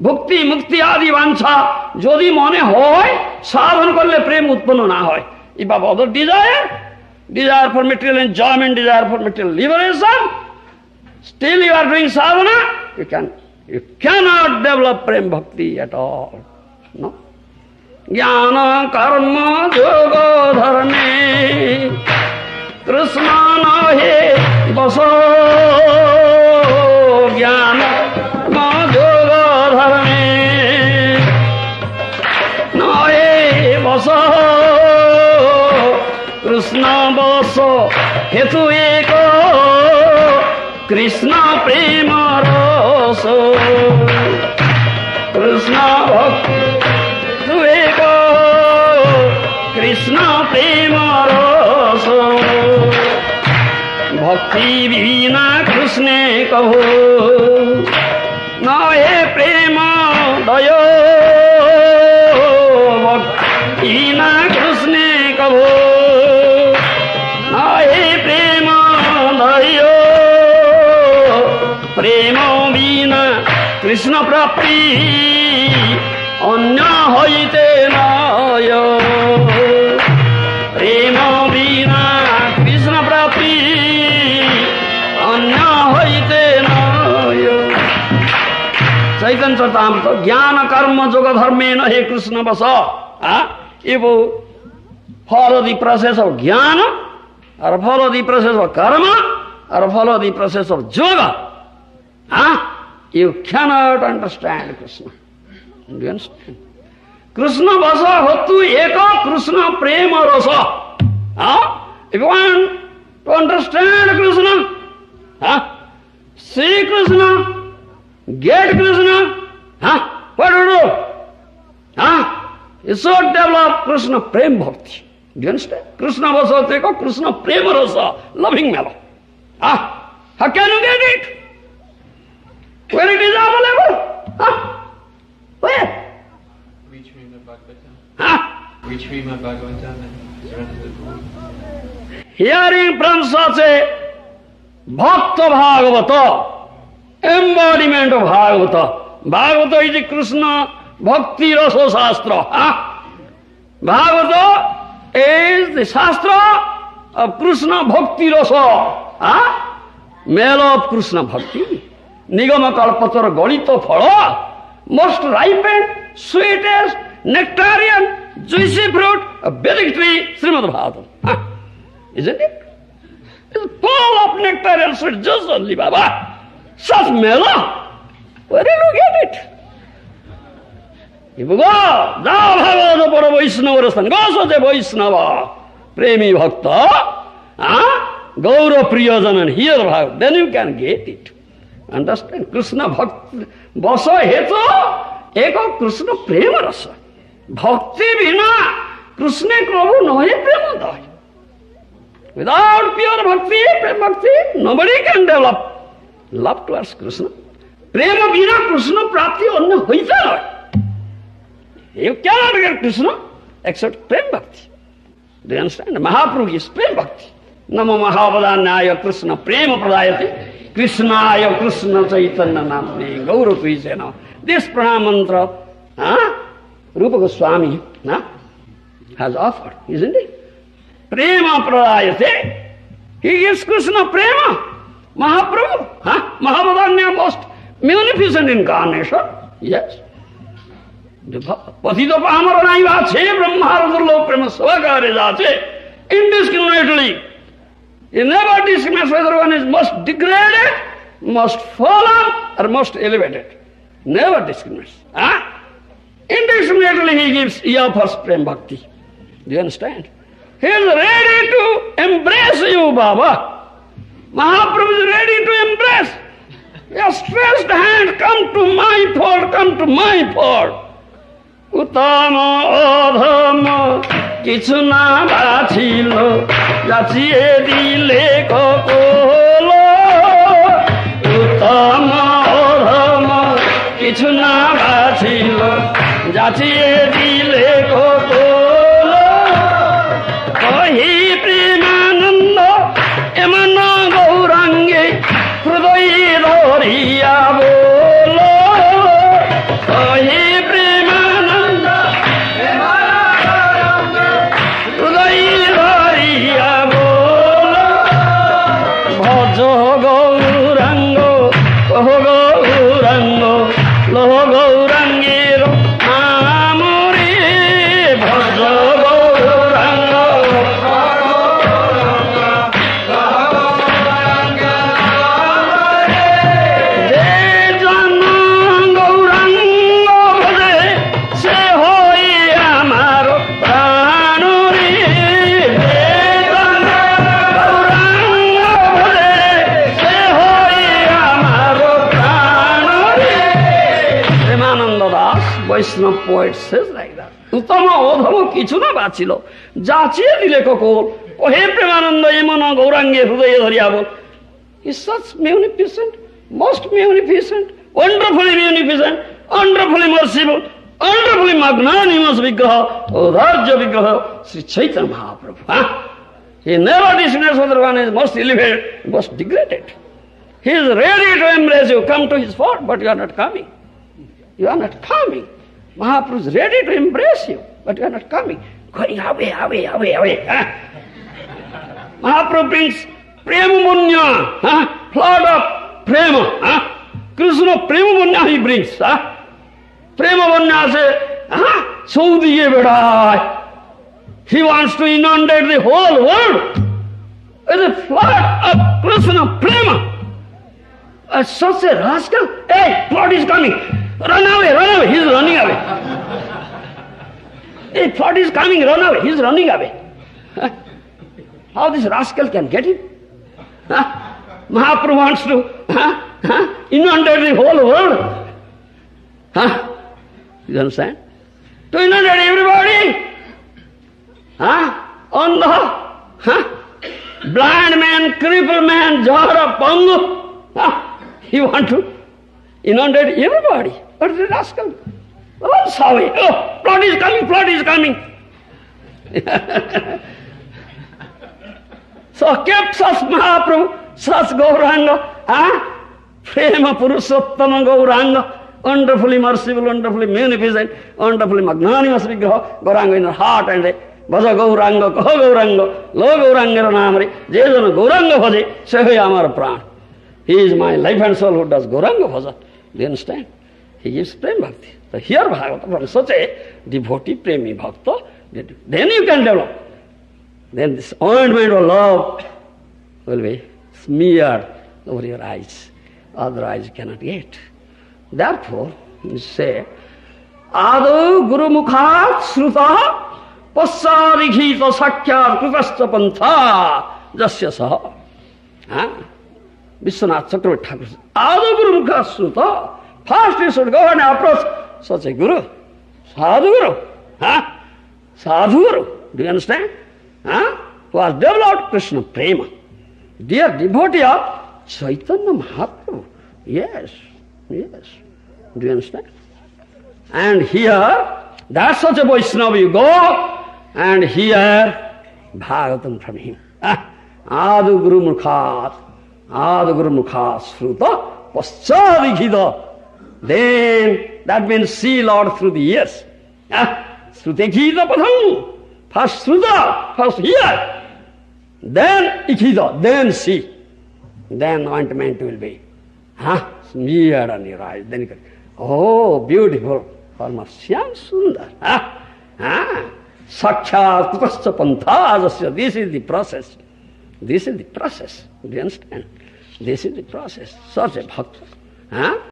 ভক্তি মুক্তি আদি বাঞ্ছা যদি মনে হয়, সাধন করলে প্রেম উৎপন্ন না হয়। If you have other desire for material enjoyment, desire for material liberation, still you are doing sadhana, you cannot develop prem bhakti at all. No? Jnana karma yoga dharme Krishna nahe baso. Jnana karma yoga dharme nahe baso. Krishna baso hetu eko Krishna prema raso. Krishna bhakti hetu eko Krishna prema raso. Bhakti bina Krishna kaho nahe prema dayo. Bhakti bina Krishna kaho প্রেম বিনা কৃষ্ণ প্রাপ্তি অন্য হইতে নয়। প্রেম বিনা কৃষ্ণ প্রাপ্তি অন্য হইতে নয়। চৈতন্য চরিতামৃত জ্ঞান কর্ম যোগ ধর্মে হে কৃষ্ণ বস। If you follow the process of jnana or follow the process of karma or follow the process of yoga, you cannot understand Krishna. Do you understand? Krishna vasa hotu eka Krishna prema rasa. If you want to understand Krishna, see Krishna, get Krishna, what do you do? You should develop Krishna prema bhakti. Do you understand? Krishna vasa hotu eka Krishna prema rasa, loving mellow. How can you get it? Where it is available? Where? Reach me my Bhagavatam. Reach me my Bhagavatam and surrender the Guru. Hearing from such a Bhakta Bhagavata, embodiment of Bhagavata. Bhagavata is a Krishna Bhakti Rasa Shastra. Bhagavata is the Shastra of Krishna Bhakti Rasa. Mellow of Krishna Bhakti. Nigama kalpatar galita phala, most ripened, sweetest, nectarian, juicy fruit of Vedic tree, Srimad Bhagavatam. Isn't it? It's full of nectarian sweet juice only, Baba. Such mellow. Where did you get it? If you go, thou Bhagavata para Vaishnava rastan, go so the Vaishnava, Premi Bhakta, Gaura Priyajana, and hear Bhagavatam, then you can get it. Understand? Krishna bhakti basa hetu eka Krishna prema rasa. Bhakti bina Krishna prabhu nahi prema dai. Without pure bhakti, prema bhakti, nobody can develop love towards Krishna. Prema bina Krishna prapti anya hoita nahi. You cannot get Krishna except prema bhakti. Do you understand? Mahaprabhu is prema bhakti. Namo Mahavadanyaya Krishna prema pradayati. Krishnaya Krishna Chaitanya Namne Gaura Tuijena. This pranam mantra, Rupa Goswami has offered, isn't it? Prema pradayate. He gives Krishna prema. Mahaprabhu, Mahavadanya, most munificent incarnation. Yes. Patita Pamara Naiva Che Brahmarudurlo Prema Savakare Jate. Indiscriminately. He never discriminates whether one is most degraded, most fallen, or most elevated. Never discriminates. Indiscriminately he offers prem bhakti. Do you understand? He is ready to embrace you, Baba. Mahaprabhu is ready to embrace. Your stretched hand, come to my fold, come to my fold. Utama adhama kichu na bachilo, jachiye dile kokolo. Utama adhama kichu na bachilo, jachiye dile kokolo. Kahi premananda emana gaurange hrudaye dhariya bolo. Premananda Das, Vaishnava poet says like that. Utama odhama kichu na bachilo. Jachiye dile kokol. Kohe Premananda emana Gaurange hrudaye dhariya bol. He's such munificent, most munificent, wonderfully munificent, wonderfully merciful, wonderfully magnanimous Vigraha, Odharja Vigraha, Sri Chaitanya Mahaprabhu. Huh? He never discriminates whether one is most elevated, most degraded. He is ready to embrace you, come to his fort, but you are not coming. You are not coming. Mahaprabhu is ready to embrace you, but you are not coming. Going away, away, away, away. Huh? Mahaprabhu brings Prema Munya, huh? Flood of Prema. Huh? Krishna Prema Munya he brings. Huh? Prema Munya says, huh? Saudiye bedai. He wants to inundate the whole world with a flood of Krishna Prema. Such a rascal. Hey, flood is coming. Run away, run away. He is running away. Hey, flood is coming, run away. He is running away. Huh? How this rascal can get it? Huh? Mahaprabhu wants to inundate the whole world. Huh? You understand? To inundate everybody. On the blind man, crippled man, Jara, Pangu. He wants to inundate everybody. But the rascal runs away. Oh, flood is coming, flood is coming. So kept such Mahaprabhu, such Gauranga, Prema Purushottama Gauranga, wonderfully merciful, wonderfully munificent, wonderfully magnanimous Vigraha, Gauranga in her heart and Bhaja Gauranga, Kaha Gauranga, Lo Gauranga Namari, Jejana Gauranga Bhaje, Sehoy Amar Pran. He is my life and soul who does Gauranga Bhaja. Do you understand? He gives Prem Bhakti. So here Bhagavata, from such a devotee Premi Bhakta, then you can develop. Then this ointment of love will be smeared over your eyes. Otherwise you cannot get. Therefore, you say, Ado Guru Mukha Sruta Passarikhita Sakyar Kripascha Pantha Jasya Saha. Vishwanath Chakravarti Thakur says, Ado Guru Mukha Sruta. First you should go and approach such a Guru. Sadhu Guru. Sadhu Guru. Do you understand? Who has developed Krishna Prema. Dear devotee of Chaitanya Mahaprabhu. Yes, yes. Do you understand? And here, that's such a Vaishnava you go, and here, Bhagavatam from him. Adu Guru Mukhat, Adu Guru Mukhat Sruta, Paschadikhita. Then, that means see Lord through the ears. Srutekhita Padham. First Sruta, first hear. Then Ikhita, then see. Then ointment will be smeared on your eyes. Then you can, oh, beautiful form of Shyam Sundar. Sakshat Kupascha Pantha. This is the process. This is the process. Do you understand? This is the process. Such a bhakta.